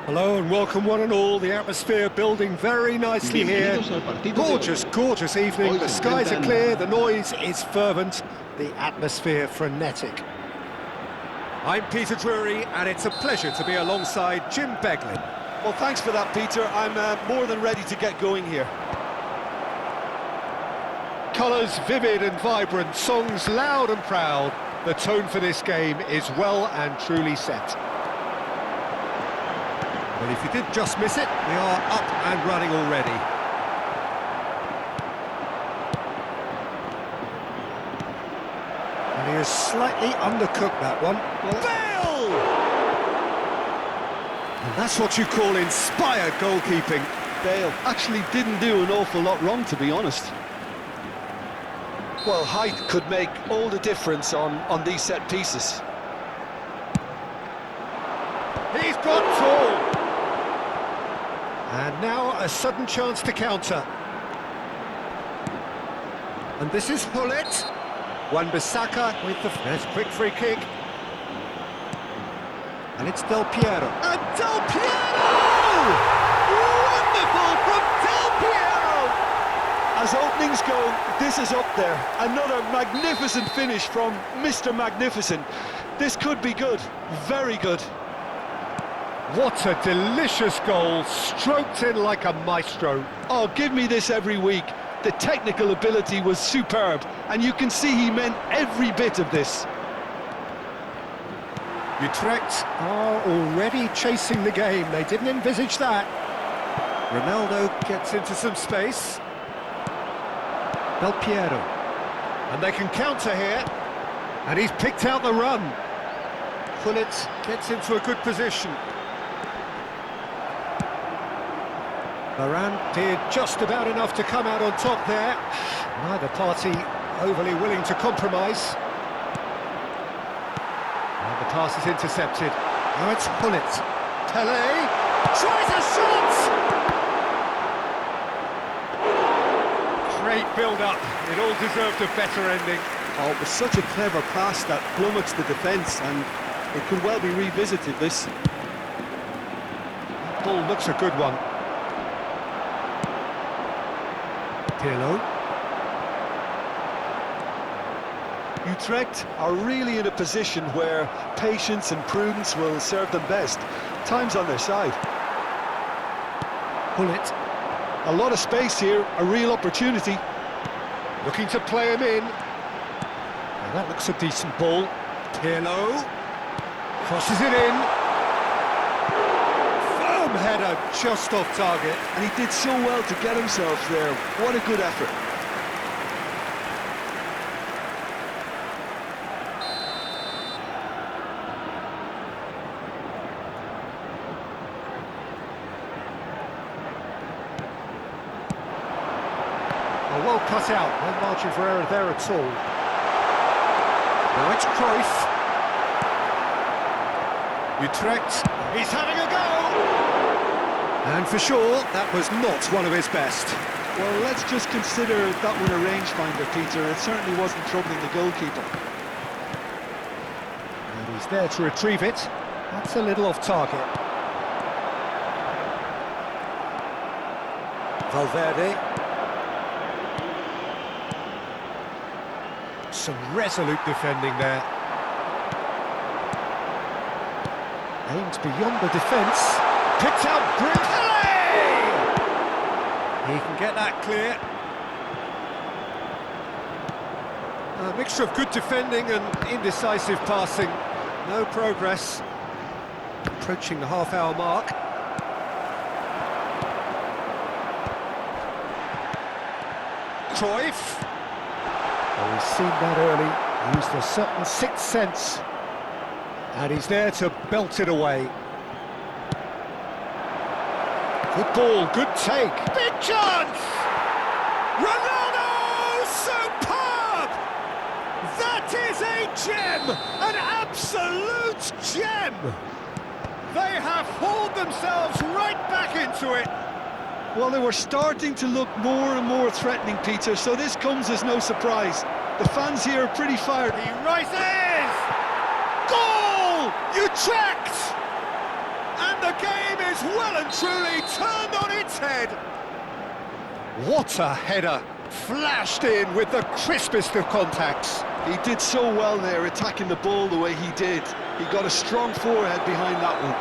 Hello and welcome one and all. The atmosphere building very nicely here. Gorgeous, gorgeous evening. The skies are clear, the noise is fervent, the atmosphere frenetic. I'm Peter Drury and it's a pleasure to be alongside Jim Beglin. Well, thanks for that, Peter. I'm more than ready to get going here. Colours vivid and vibrant, songs loud and proud. The tone for this game is well and truly set. But if you did just miss it, we are up and running already. And he has slightly undercooked that one. Bale! And that's what you call inspired goalkeeping. Bale actually didn't do an awful lot wrong, to be honest. Well, height could make all the difference on these set pieces. He's gone tall. And now a sudden chance to counter. And this is Hullet. Wan-Bissaka with the first quick free kick. And it's Del Piero. And Del Piero! Wonderful from Del Piero! As openings go, this is up there. Another magnificent finish from Mr. Magnificent. This could be good, very good. What a delicious goal, stroked in like a maestro. Oh, give me this every week. The technical ability was superb, and you can see he meant every bit of this. Utrecht are already chasing the game. They didn't envisage that. Ronaldo gets into some space. Del Piero. And they can counter here. And he's picked out the run. Hullet gets into a good position. Varane did just about enough to come out on top there. Neither party overly willing to compromise. And the pass is intercepted. Now it's Hullet. Pele tries a shot! Great build-up. It all deserved a better ending. Oh, it was such a clever pass that plummets the defence, and it could well be revisited, this. That ball looks a good one. Pirlo. Utrecht are really in a position where patience and prudence will serve them best. Time's on their side. Hullet. A lot of space here, a real opportunity. Looking to play him in. Now that looks a decent ball. Pirlo. Crosses it in. Firm header just off target. And he did so well to get himself there. What a good effort. Well cut out, no margin for error there at all. Now it's Cruyff. Utrecht, he's having a go! And for sure, that was not one of his best. Well, let's just consider that one a rangefinder, Peter. It certainly wasn't troubling the goalkeeper. And he's there to retrieve it. That's a little off target. Valverde. Some resolute defending there. Aimed beyond the defence. Picked out brilliantly! He can get that clear. A mixture of good defending and indecisive passing. No progress. Approaching the half-hour mark. Cruyff. Well, he's seen that early, used a certain sixth sense, and he's there to belt it away. Good ball, good take, big chance! Ronaldo, superb! That is a gem, an absolute gem! They have hauled themselves right back into it. Well, they were starting to look more and more threatening, Peter, so this comes as no surprise. The fans here are pretty fired. He rises! Goal! Utrecht! And the game is It's well and truly turned on its head. What a header! Flashed in with the crispest of contacts. He did so well there, attacking the ball the way he did. He got a strong forehead behind that one.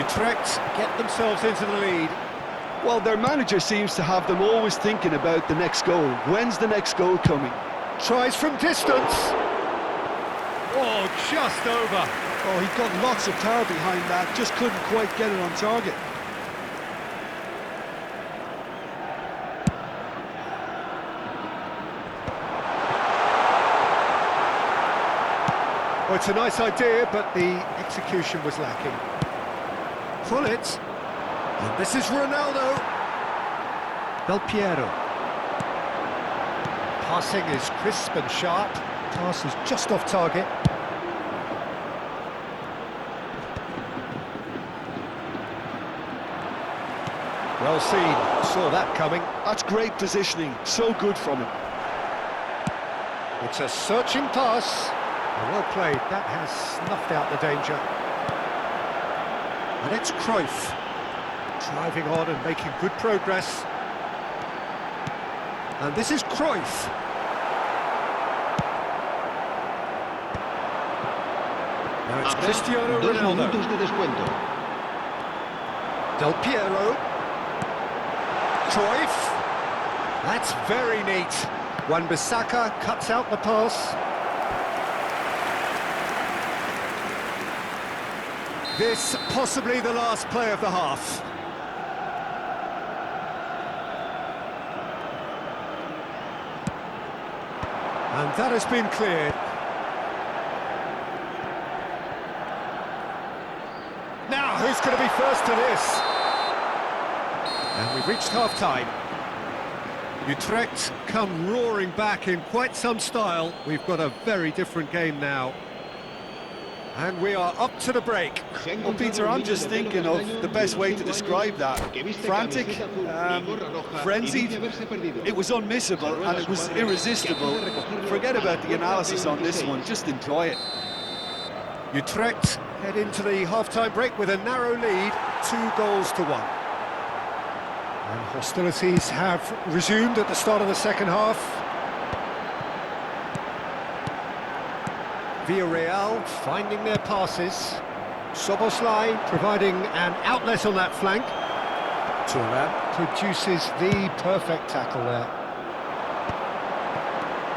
Utrecht get themselves into the lead. Well, their manager seems to have them always thinking about the next goal. When's the next goal coming? Tries from distance. Oh, just over. Oh, he got lots of power behind that, just couldn't quite get it on target. Well, it's a nice idea, but the execution was lacking. Pull it. And this is Ronaldo. Del Piero. Passing is crisp and sharp. Pass is just off target. Well seen, saw that coming. That's great positioning, so good from him. It's a searching pass. Well played, that has snuffed out the danger. And it's Cruyff, driving on and making good progress. And this is Cruyff. Now it's Cristiano Ronaldo. Del Piero. Cruyff. That's very neat. Wan-Bissaka cuts out the pass. This possibly the last play of the half. And that has been cleared. Now, who's going to be first to this? And we've reached half-time. Utrecht come roaring back in quite some style. We've got a very different game now. And we are up to the break. Well, Peter, I'm just thinking of the best way to describe that. Frantic, frenzied, it was unmissable and it was irresistible. Forget about the analysis on this one, just enjoy it. Utrecht head into the half-time break with a narrow lead, 2-1. And hostilities have resumed at the start of the second half. Villarreal finding their passes. Soboslai providing an outlet on that flank. Thuram produces the perfect tackle there.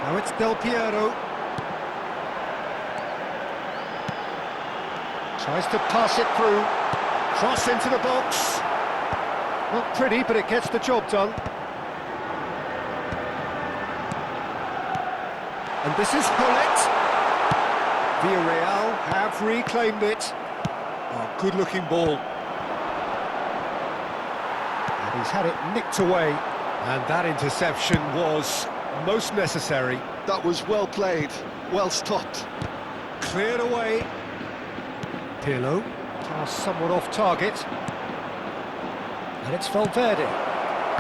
Now it's Del Piero. Tries to pass it through. Cross into the box. Not pretty, but it gets the job done. And this is Hullet. Villarreal have reclaimed it. Oh, good-looking ball. And he's had it nicked away. And that interception was most necessary. That was well played, well stopped. Cleared away. Pirlo, pass somewhat off target. And it's Valverde.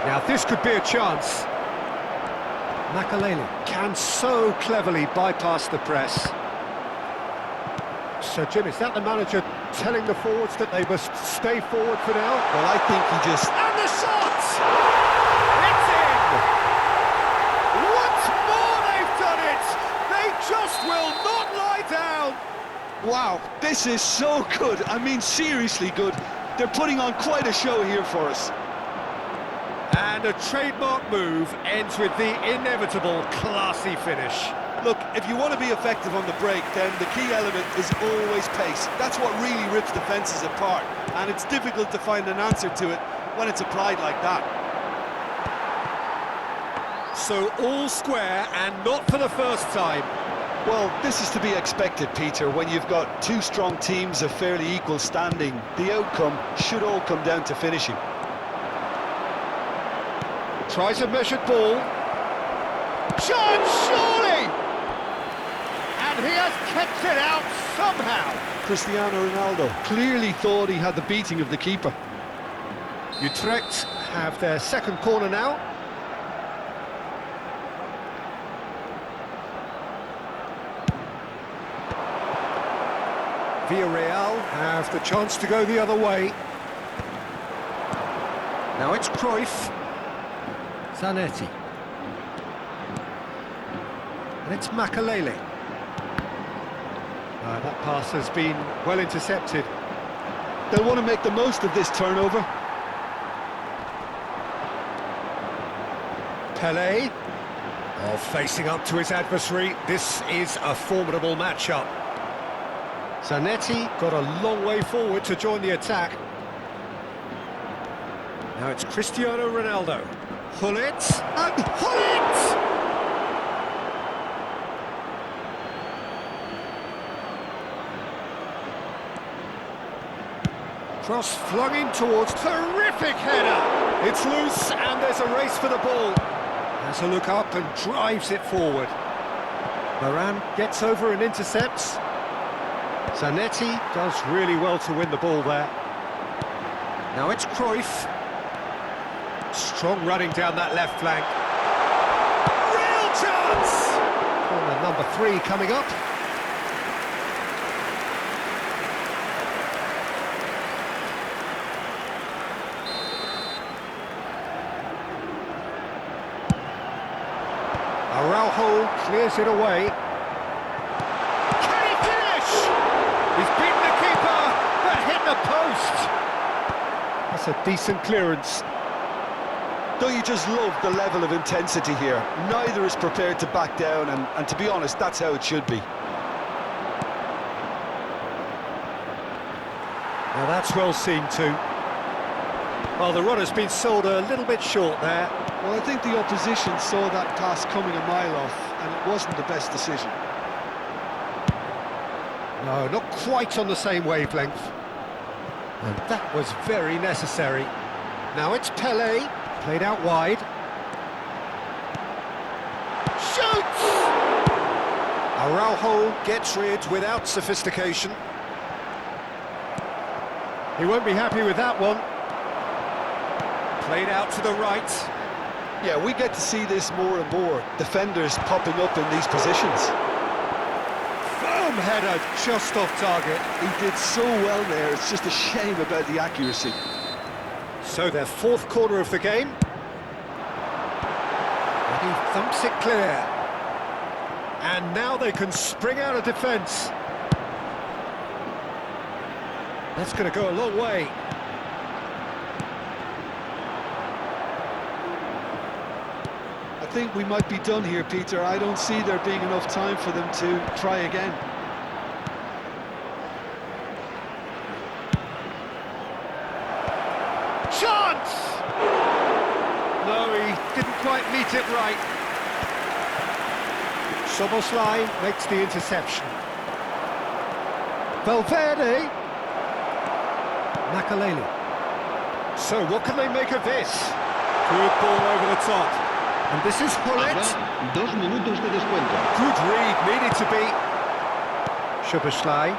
Now this could be a chance. Makalele can so cleverly bypass the press. So Jim, is that the manager telling the forwards that they must stay forward for now? Well, I think he just... And the shot! It's in! Once more they've done it! They just will not lie down! Wow, this is so good. I mean, seriously good. They're putting on quite a show here for us. And a trademark move ends with the inevitable classy finish. Look, if you want to be effective on the break, then the key element is always pace. That's what really rips defences apart, and it's difficult to find an answer to it when it's applied like that. So all square, and not for the first time. Well, this is to be expected, Peter. When you've got two strong teams of fairly equal standing, the outcome should all come down to finishing. Tries a measured ball. Chance, surely! And he has kept it out somehow. Cristiano Ronaldo clearly thought he had the beating of the keeper. Utrecht have their second corner now. Villarreal have the chance to go the other way. Now it's Cruyff. Zanetti. And it's Makalele. That pass has been well intercepted. They'll want to make the most of this turnover. Pelé. Oh, facing up to his adversary. This is a formidable matchup. Zanetti got a long way forward to join the attack. Now it's Cristiano Ronaldo. Gullit, and Gullit! Cross flung in towards, terrific header! It's loose and there's a race for the ball. Has a look up and drives it forward. Varane gets over and intercepts. Zanetti does really well to win the ball there. Now it's Cruyff. Strong running down that left flank. Real chance! Corner number 3 coming up. Araujo clears it away. Can he finish? He's beaten the keeper, but hit the post. That's a decent clearance. Don't you just love the level of intensity here? Neither is prepared to back down, and to be honest, that's how it should be. Now that's well seen too. Well, the runner's been sold a little bit short there. Well, I think the opposition saw that pass coming a mile off, and it wasn't the best decision. No, not quite on the same wavelength. And that was very necessary. Now it's Pelé, played out wide. Shoots! Araujo gets rid without sophistication. He won't be happy with that one. Played out to the right. Yeah, we get to see this more and more. Defenders popping up in these positions. Firm header just off target. He did so well there, it's just a shame about the accuracy. So their 4th corner of the game. And he thumps it clear. And now they can spring out of defence. That's going to go a long way. I think we might be done here, Peter. I don't see there being enough time for them to try again. Chance! No, he didn't quite meet it right. Szoboszlai makes the interception. Valverde. Makalele. So what can they make of this? Good ball over the top. And this is Gullit. 2 minutos de descuento. Good read, needed to be. Szoboszlai.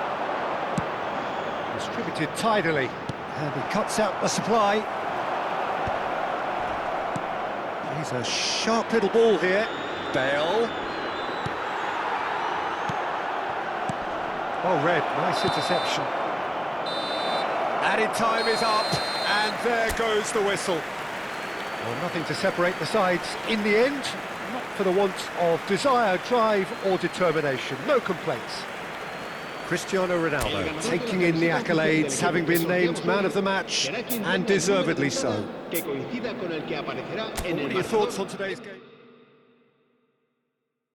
Distributed tidily. And he cuts out the supply. He's a sharp little ball here. Bale. Well read, nice interception. Added time is up, and there goes the whistle. Well, nothing to separate the sides in the end, not for the want of desire, drive or determination, no complaints. Cristiano Ronaldo taking in the accolades, having been named man of the match, and deservedly so. What are your thoughts on today's game?